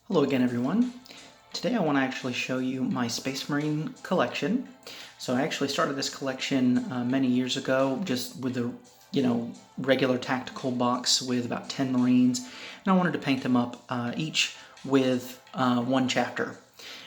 Hello again, everyone. Today I want to actually show you my Space Marine collection. So I actually started this collection many years ago, just with a regular tactical box with about 10 Marines, and I wanted to paint them up each with one chapter.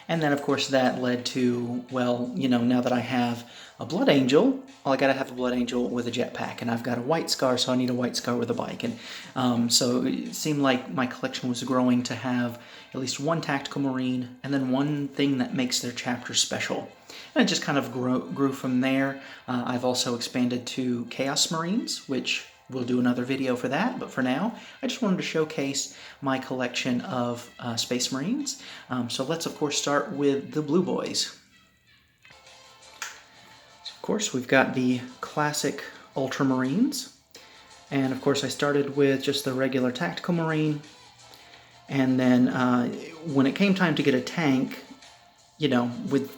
And then, of course, that led to, well, now that I have a Blood Angel, well, I gotta have a Blood Angel with a jetpack, and I've got a White Scar, so I need a White Scar with a bike. And so it seemed like my collection was growing to have at least one tactical Marine, and then one thing that makes their chapter special. And it just kind of grew from there. I've also expanded to Chaos Marines, which we'll do another video for that, but for now, I just wanted to showcase my collection of Space Marines. So let's, of course, start with the Blue Boys. So, of course, we've got the classic Ultramarines. And, of course, I started with just the regular Tactical Marine. And then when it came time to get a tank, with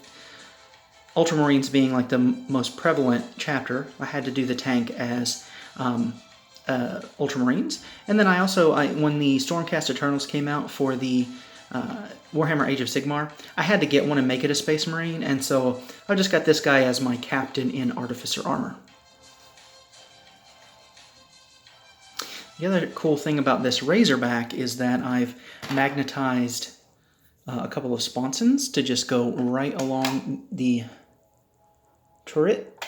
Ultramarines being like the most prevalent chapter, I had to do the tank as Ultramarines. And then I also, when the Stormcast Eternals came out for the Warhammer Age of Sigmar, I had to get one and make it a Space Marine, and so I just got this guy as my captain in Artificer armor. The other cool thing about this Razorback is that I've magnetized a couple of sponsons to just go right along the turret.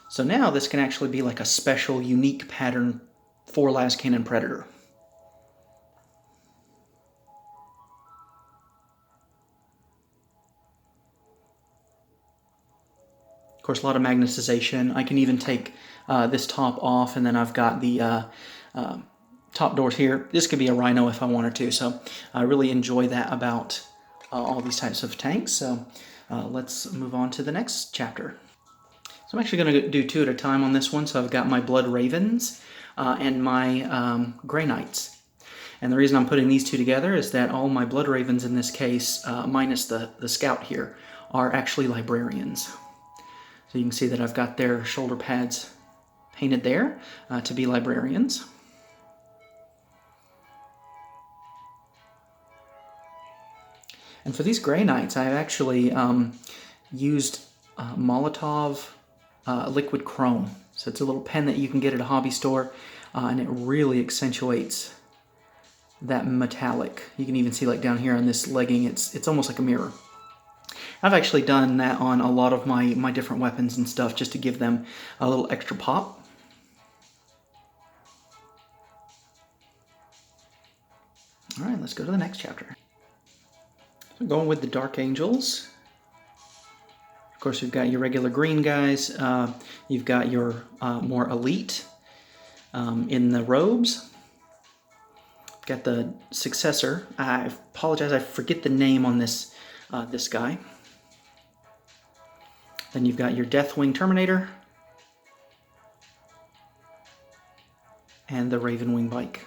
So now this can actually be like a special, unique pattern for Lascannon Predator. Of course, a lot of magnetization. I can even take this top off, and then I've got the top doors here. This could be a Rhino if I wanted to, so I really enjoy that about all these types of tanks. So let's move on to the next chapter. So I'm actually going to do two at a time on this one. So I've got my Blood Ravens and my Grey Knights. And the reason I'm putting these two together is that all my Blood Ravens in this case, minus the Scout here, are actually Librarians. So you can see that I've got their shoulder pads painted there to be Librarians. And for these Grey Knights, I've actually used Molotov liquid chrome. So it's a little pen that you can get at a hobby store, and it really accentuates that metallic. You can even see, like down here on this legging, it's almost like a mirror. I've actually done that on a lot of my different weapons and stuff just to give them a little extra pop. All right, let's go to the next chapter. So going with the Dark Angels. Of course, you've got your regular green guys. You've got your more elite in the robes. Got the successor. I apologize, I forget the name on this this guy. Then you've got your Deathwing Terminator and the Ravenwing Bike.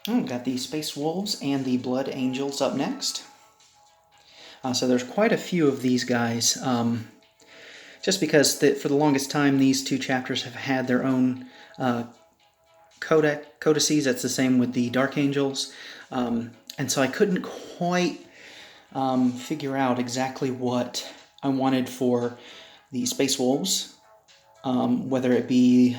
We've got the Space Wolves and the Blood Angels up next. So there's quite a few of these guys, just because for the longest time these two chapters have had their own codices. That's the same with the Dark Angels. And so I couldn't quite figure out exactly what I wanted for the Space Wolves, whether it be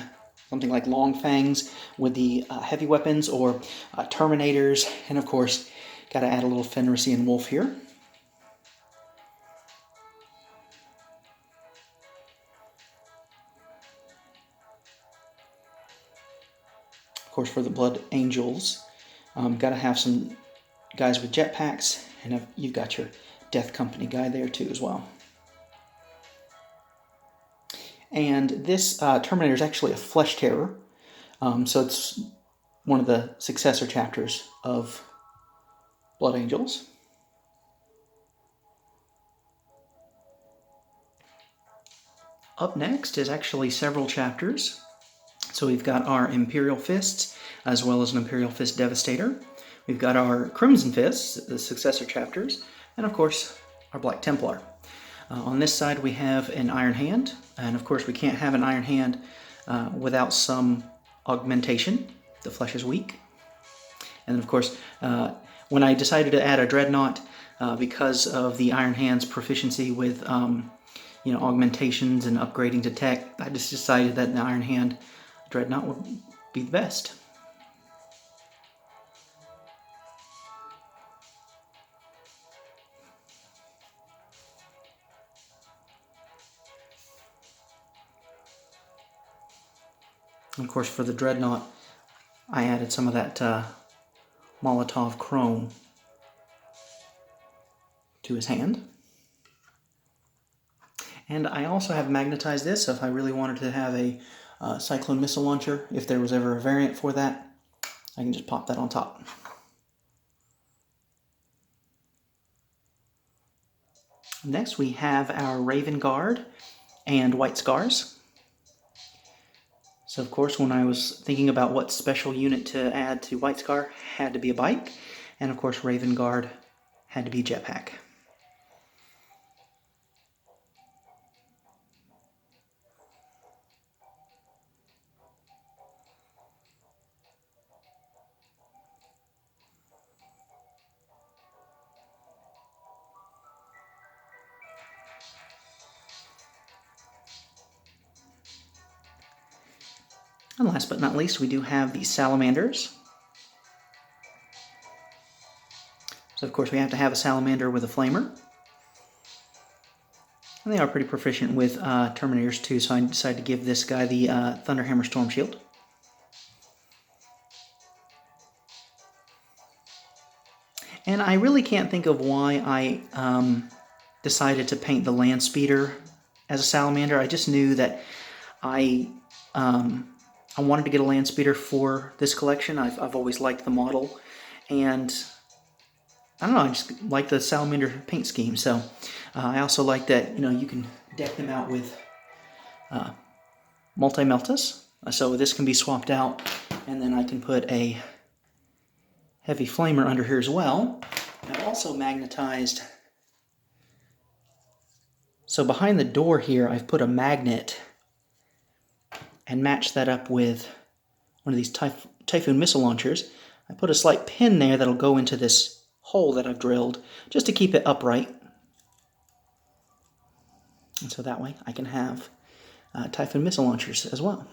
something like Long Fangs with the heavy weapons, or Terminators, and of course, got to add a little Fenrisian Wolf here. Of course, for the Blood Angels, got to have some guys with jetpacks, and you've got your Death Company guy there too as well. And this Terminator is actually a Flesh Terror, so it's one of the successor chapters of Blood Angels. Up next is actually several chapters. So we've got our Imperial Fists, as well as an Imperial Fist Devastator. We've got our Crimson Fists, the successor chapters, and of course our Black Templar. On this side we have an Iron Hand, and of course we can't have an Iron Hand without some augmentation. The flesh is weak. And of course, when I decided to add a Dreadnought, because of the Iron Hand's proficiency with augmentations and upgrading to tech, I just decided that the Iron Hand Dreadnought would be the best. And of course, for the Dreadnought, I added some of that Molotov chrome to his hand. And I also have magnetized this, so if I really wanted to have a Cyclone missile launcher, if there was ever a variant for that, I can just pop that on top. Next we have our Raven Guard and White Scars. So of course, when I was thinking about what special unit to add to White Scar, had to be a bike, and of course Raven Guard had to be jetpack. And last but not least, we do have the Salamanders. So of course we have to have a Salamander with a Flamer. And they are pretty proficient with Terminators too, so I decided to give this guy the Thunderhammer Storm Shield. And I really can't think of why I decided to paint the Land Speeder as a Salamander. I just knew that I wanted to get a Land Speeder for this collection. I've always liked the model, and I don't know, I just like the Salamander paint scheme. So I also like that you can deck them out with multi-meltas. So this can be swapped out, and then I can put a heavy flamer under here as well. I've also magnetized. So behind the door here, I've put a magnet and match that up with one of these Typhoon missile launchers. I put a slight pin there that'll go into this hole that I've drilled just to keep it upright. And so that way I can have Typhoon missile launchers as well.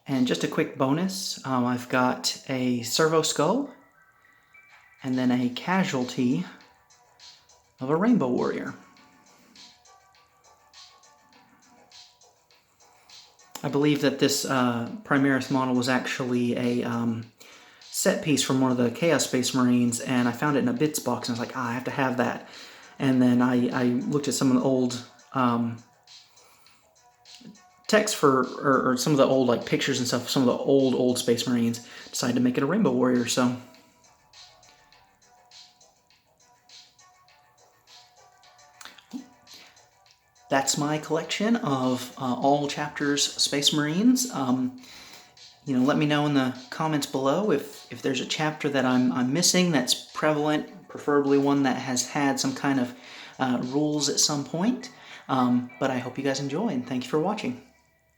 And just a quick bonus, I've got a Servo Skull and then a casualty of a Rainbow Warrior. I believe that this Primaris model was actually a set piece from one of the Chaos Space Marines, and I found it in a bits box, and I was like, I have to have that. And then I looked at some of the old text or some of the old pictures and stuff, some of the old Space Marines, decided to make it a Rainbow Warrior. So that's my collection of all chapters Space Marines. Let me know in the comments below if there's a chapter that I'm missing that's prevalent, preferably one that has had some kind of rules at some point. But I hope you guys enjoy, and thank you for watching.